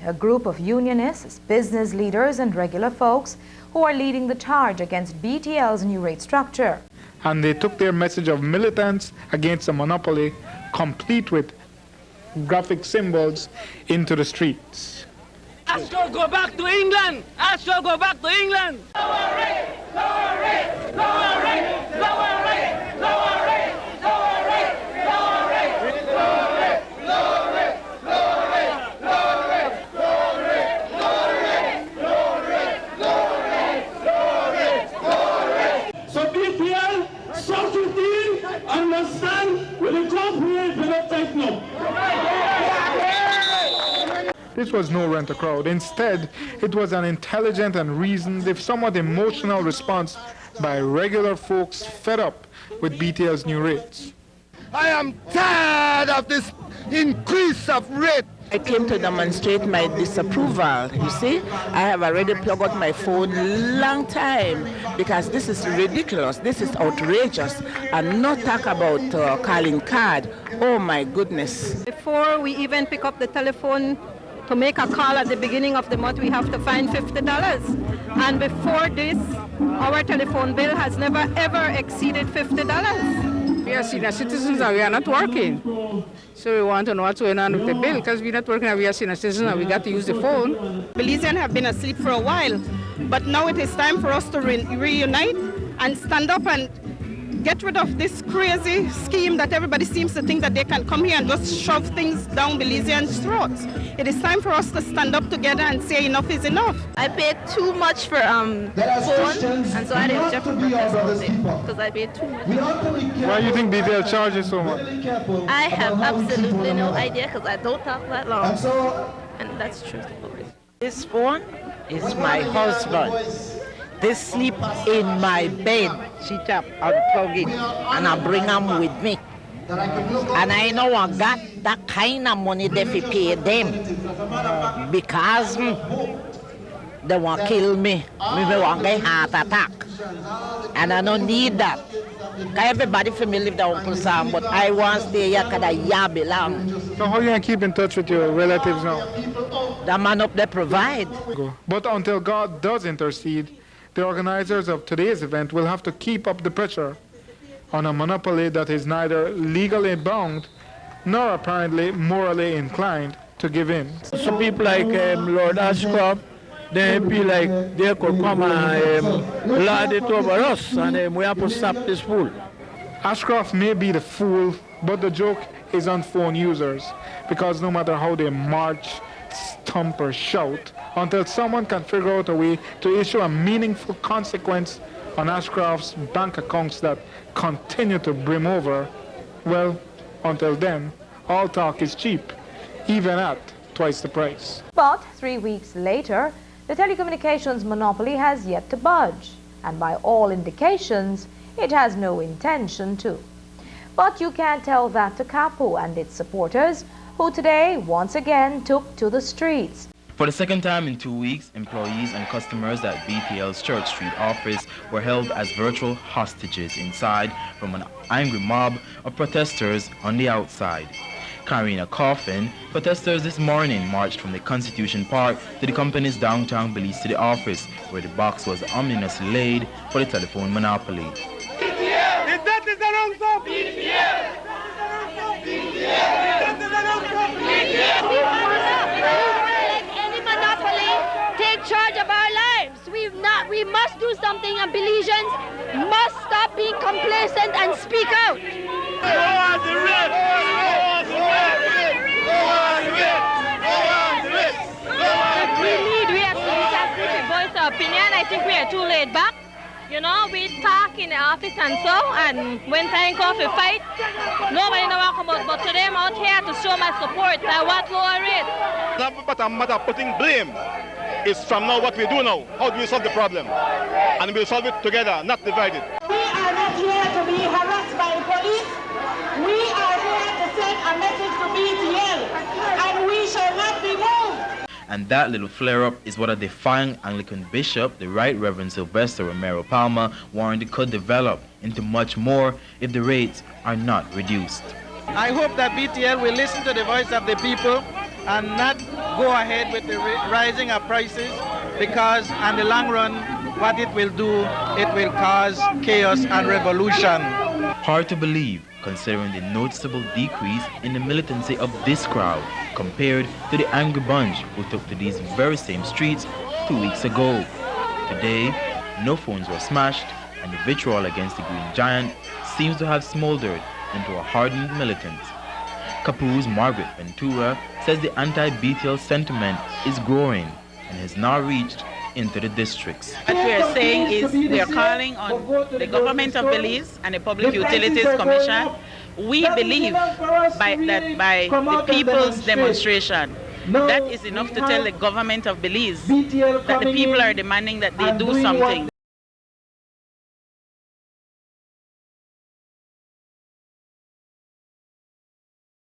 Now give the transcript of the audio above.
a group of unionists, business leaders and regular folks who are leading the charge against BTL's new rate structure. And they took their message of militants against the monopoly, complete with graphic symbols, into the streets. I shall go back to England! I shall go back to England! Lower rate! Lower rate! Lower rate! Lower rate! Lower rate! Lower rate! Lower rate! Lower rate! Lower rate! Lower rate! Lower rate! Lower rate! Lower rate! Lower rate! Lower rate! Lower rate! Lower rate! So BTL, South understand with the corporate will not take no. This was no rent-a-crowd. Instead, it was an intelligent and reasoned, if somewhat emotional response by regular folks fed up with BTL's new rates. I am tired of this increase of rate. I came to demonstrate my disapproval. You see, I have already plugged out my phone long time because this is ridiculous. This is outrageous. And not talk about calling card. Oh my goodness. Before we even pick up the telephone to make a call at the beginning of the month, we have to find $50. And before this, our telephone bill has never ever exceeded $50. We are senior citizens and we are not working. So we want to know what's going on with the bill because we're not working and we are senior citizens and we got to use the phone. Belizeans have been asleep for a while, but now it is time for us to reunite and stand up and get rid of this crazy scheme that everybody seems to think that they can come here and just shove things down Belizeans' throats. It is time for us to stand up together and say enough is enough. I paid too much for phone, and so I didn't just protest because I paid too much. Why do you think BTL charges so much? I have absolutely no idea because I don't talk that long, and that's true. This phone is my husband. They sleep in my bed. She tap unplug it and I bring them with me. And I know I got that kind of money they fi pay them because they want to kill me. Me want a heart attack. And I don't need that. Everybody for me live the Uncle Sam, but I want to stay here because I belong. So how are you going to keep in touch with your relatives now? The man up there provide. But until God does intercede, the organizers of today's event will have to keep up the pressure on a monopoly that is neither legally bound nor apparently morally inclined to give in. Some people like Lord Ashcroft, they feel like they could come and lord it over us and we have to stop this fool. Ashcroft may be the fool, but the joke is on phone users because no matter how they march, stomp or shout, until someone can figure out a way to issue a meaningful consequence on Ashcroft's bank accounts that continue to brim over, well, until then, all talk is cheap, even at twice the price. But 3 weeks later, the telecommunications monopoly has yet to budge, and by all indications, it has no intention to. But you can't tell that to Capo and its supporters, who today once again took to the streets. For the second time in 2 weeks, employees and customers at BTL's Church Street office were held as virtual hostages inside from an angry mob of protesters on the outside. Carrying a coffin, protesters this morning marched from the Constitution Park to the company's downtown Belize City office, where the box was ominously laid for the telephone monopoly. BTL! That is the wrong song! BTL! That is the wrong song! BTL! Take charge of our lives. We must do something, and Belizeans must stop being complacent and speak out. Go on the rip! Go on the rip! Go on the rip! Go on the rip! We have to voice our opinion. I think we are too laid back. You know, we talk in the office and so, and when time comes to fight, nobody knows what come out. But today I'm out here to show my support. I want lower rate. But a matter of putting blame. It's from now what we do now. How do we solve the problem? And we'll solve it together, not divided. We are not here to be harassed by the police. We are here to send a message to BTL, and we shall not be moved. And that little flare-up is what a defying Anglican bishop, the Right Reverend Sylvester Romero Palma, warned it could develop into much more if the rates are not reduced. I hope that BTL will listen to the voice of the people and not go ahead with the rising of prices, because in the long run, what it will do, it will cause chaos and revolution. Hard to believe, considering the noticeable decrease in the militancy of this crowd compared to the angry bunch who took to these very same streets 2 weeks ago. Today, no phones were smashed, and the vitriol against the Green Giant seems to have smoldered into a hardened militant. Kapu's Margaret Ventura says the anti-BTL sentiment is growing and has now reached into the districts. What we are saying is we are calling on the government of Belize and the Public Utilities Commission. We believe by the people's demonstration, that is enough to tell the government of Belize that the people are demanding that they do something.